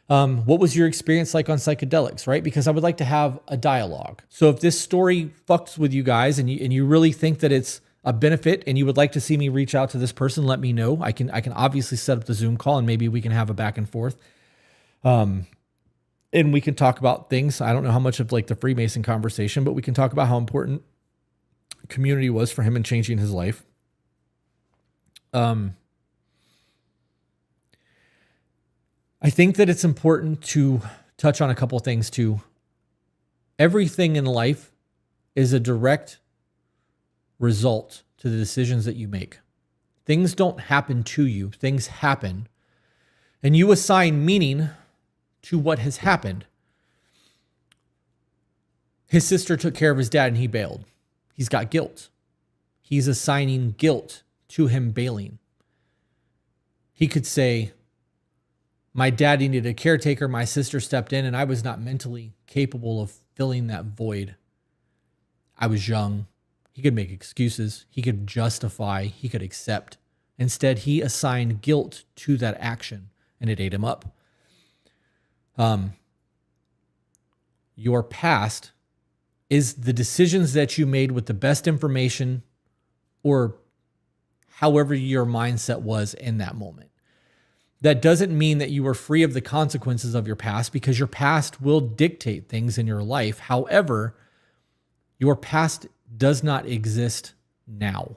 What was your experience like on psychedelics, right? Because I would like to have a dialogue. So if this story fucks with you guys and you really think that it's a benefit and you would like to see me reach out to this person, let me know. I can obviously set up the Zoom call and maybe we can have a back and forth. And we can talk about things. I don't know how much of like the Freemason conversation, but we can talk about how important community was for him in changing his life. I think that it's important to touch on a couple of things too. Everything in life is a direct result to the decisions that you make. Things don't happen to you, things happen. And you assign meaning to what has happened. His sister took care of his dad and he bailed. He's got guilt. He's assigning guilt to him bailing. He could say, my dad needed a caretaker, my sister stepped in, and I was not mentally capable of filling that void. I was young. He could make excuses. He could justify. He could accept. Instead, he assigned guilt to that action, and it ate him up. Your past is the decisions that you made with the best information or however your mindset was in that moment. That doesn't mean that you are free of the consequences of your past, because your past will dictate things in your life. However, your past does not exist now.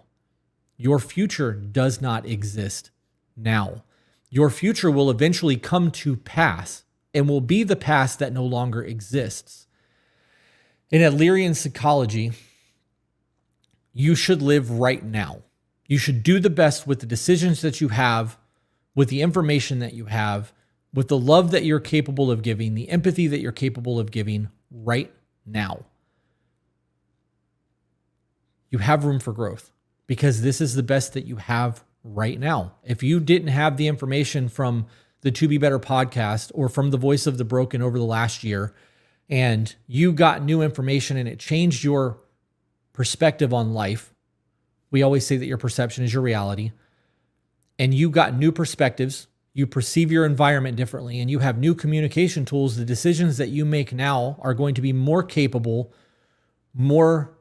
Your future does not exist now. Your future will eventually come to pass and will be the past that no longer exists. In Adlerian psychology, you should live right now. You should do the best with the decisions that you have, with the information that you have, with the love that you're capable of giving, the empathy that you're capable of giving right now. You have room for growth because this is the best that you have right now. If you didn't have the information from the To Be Better podcast or from the Voice of the Broken over the last year, and you got new information and it changed your perspective on life, we always say that your perception is your reality, and you got new perspectives, you perceive your environment differently, and you have new communication tools, the decisions that you make now are going to be more capable, more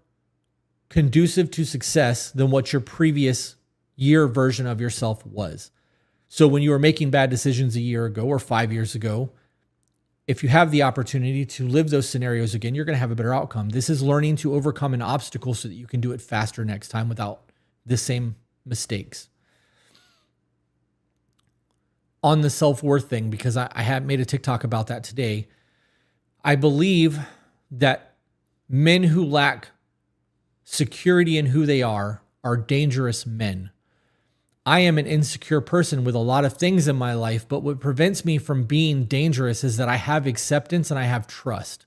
conducive to success than what your previous year version of yourself was. So when you were making bad decisions a year ago or 5 years ago, if you have the opportunity to live those scenarios again, you're going to have a better outcome. This is learning to overcome an obstacle so that you can do it faster next time without the same mistakes. On the self-worth thing, because I had made a TikTok about that today, I believe that men who lack security in who they are dangerous men. I am an insecure person with a lot of things in my life, but what prevents me from being dangerous is that I have acceptance and I have trust.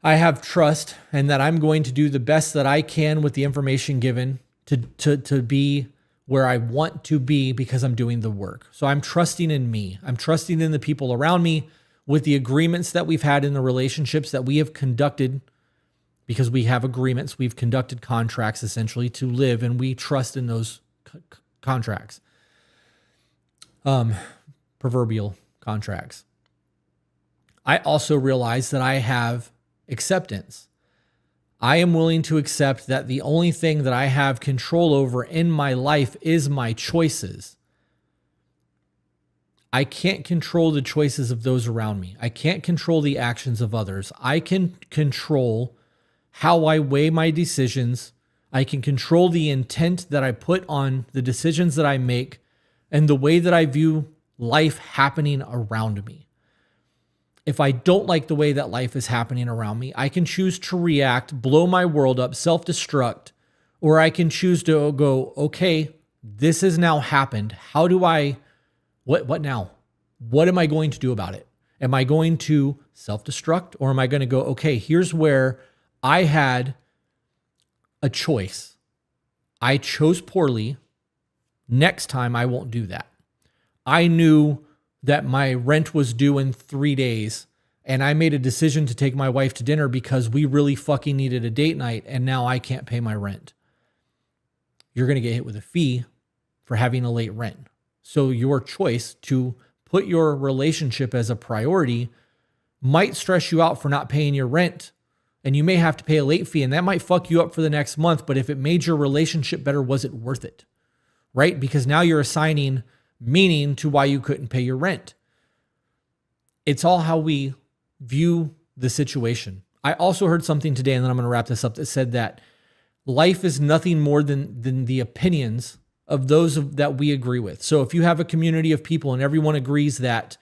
I have trust and that I'm going to do the best that I can with the information given to be where I want to be because I'm doing the work. So I'm trusting in me. I'm trusting in the people around me with the agreements that we've had in the relationships that we have conducted, because we have agreements. We've conducted contracts essentially to live, and we trust in those contracts. Proverbial contracts. I also realize that I have acceptance. I am willing to accept that the only thing that I have control over in my life is my choices. I can't control the choices of those around me. I can't control the actions of others. I can control how I weigh my decisions. I can control the intent that I put on the decisions that I make and the way that I view life happening around me. If I don't like the way that life is happening around me, I can choose to react, blow my world up, self-destruct, or I can choose to go, okay, this has now happened. How do I, what now? What am I going to do about it? Am I going to self-destruct, or am I going to go, okay, here's where I had a choice. I chose poorly. Next time I won't do that. I knew that my rent was due in 3 days, and I made a decision to take my wife to dinner because we really fucking needed a date night, and now I can't pay my rent. you're going to get hit with a fee for having a late rent. So your choice to put your relationship as a priority might stress you out for not paying your rent, and you may have to pay a late fee, and that might fuck you up for the next month. But if it made your relationship better, was it worth it? Right? Because now you're assigning meaning to why you couldn't pay your rent. It's all how we view the situation. I also heard something today, and then I'm going to wrap this up, that said that life is nothing more than the opinions of those that we agree with. So if you have a community of people and everyone agrees that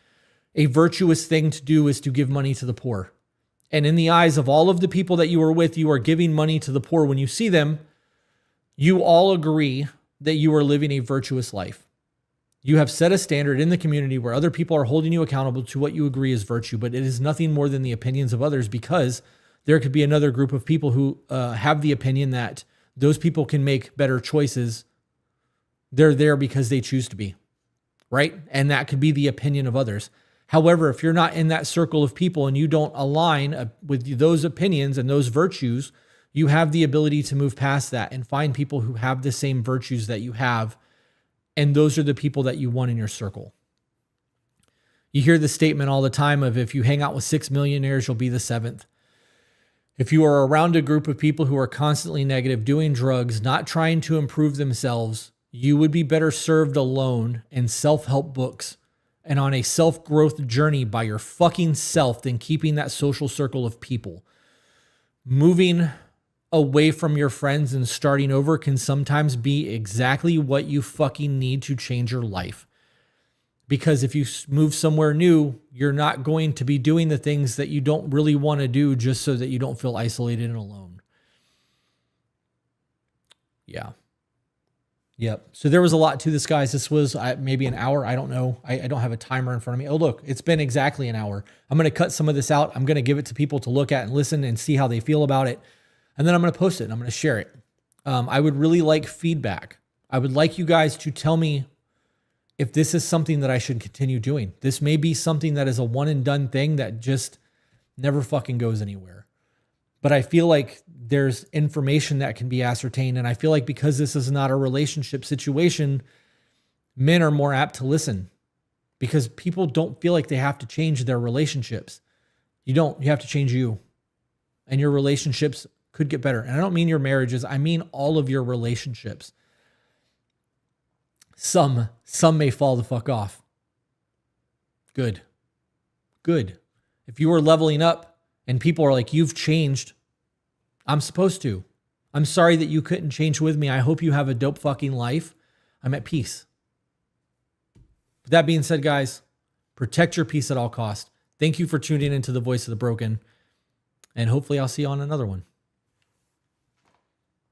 a virtuous thing to do is to give money to the poor, and in the eyes of all of the people that you are with, you are giving money to the poor when you see them, you all agree that you are living a virtuous life. You have set a standard in the community where other people are holding you accountable to what you agree is virtue, but it is nothing more than the opinions of others, because there could be another group of people who have the opinion that those people can make better choices. They're there because they choose to be, right? And that could be the opinion of others. However, if you're not in that circle of people and you don't align with those opinions and those virtues, you have the ability to move past that and find people who have the same virtues that you have. And those are the people that you want in your circle. You hear the statement all the time of, if you hang out with 6 millionaires, you'll be the 7th. If you are around a group of people who are constantly negative, doing drugs, not trying to improve themselves, you would be better served alone in self-help books and on a self-growth journey by your fucking self than keeping that social circle of people. Moving away from your friends and starting over can sometimes be exactly what you fucking need to change your life. Because if you move somewhere new, you're not going to be doing the things that you don't really want to do just so that you don't feel isolated and alone. Yeah. Yep. So there was a lot to this, guys. This was maybe an hour. I don't know. I don't have a timer in front of me. Oh, look, it's been exactly an hour. I'm going to cut some of this out. I'm going to give it to people to look at and listen and see how they feel about it. And then I'm going to post it and I'm going to share it. I would really like feedback. I would like you guys to tell me if this is something that I should continue doing. This may be something that is a one and done thing that just never fucking goes anywhere. But I feel like there's information that can be ascertained. And I feel like because this is not a relationship situation, men are more apt to listen because people don't feel like they have to change their relationships. You don't. You have to change you. And your relationships could get better. And I don't mean your marriages. I mean all of your relationships. Some may fall the fuck off. Good. If you are leveling up and people are like, you've changed, I'm supposed to. I'm sorry that you couldn't change with me. I hope you have a dope fucking life. I'm at peace. With that being said, guys, protect your peace at all costs. Thank you for tuning into the Voice of the Broken. And hopefully I'll see you on another one.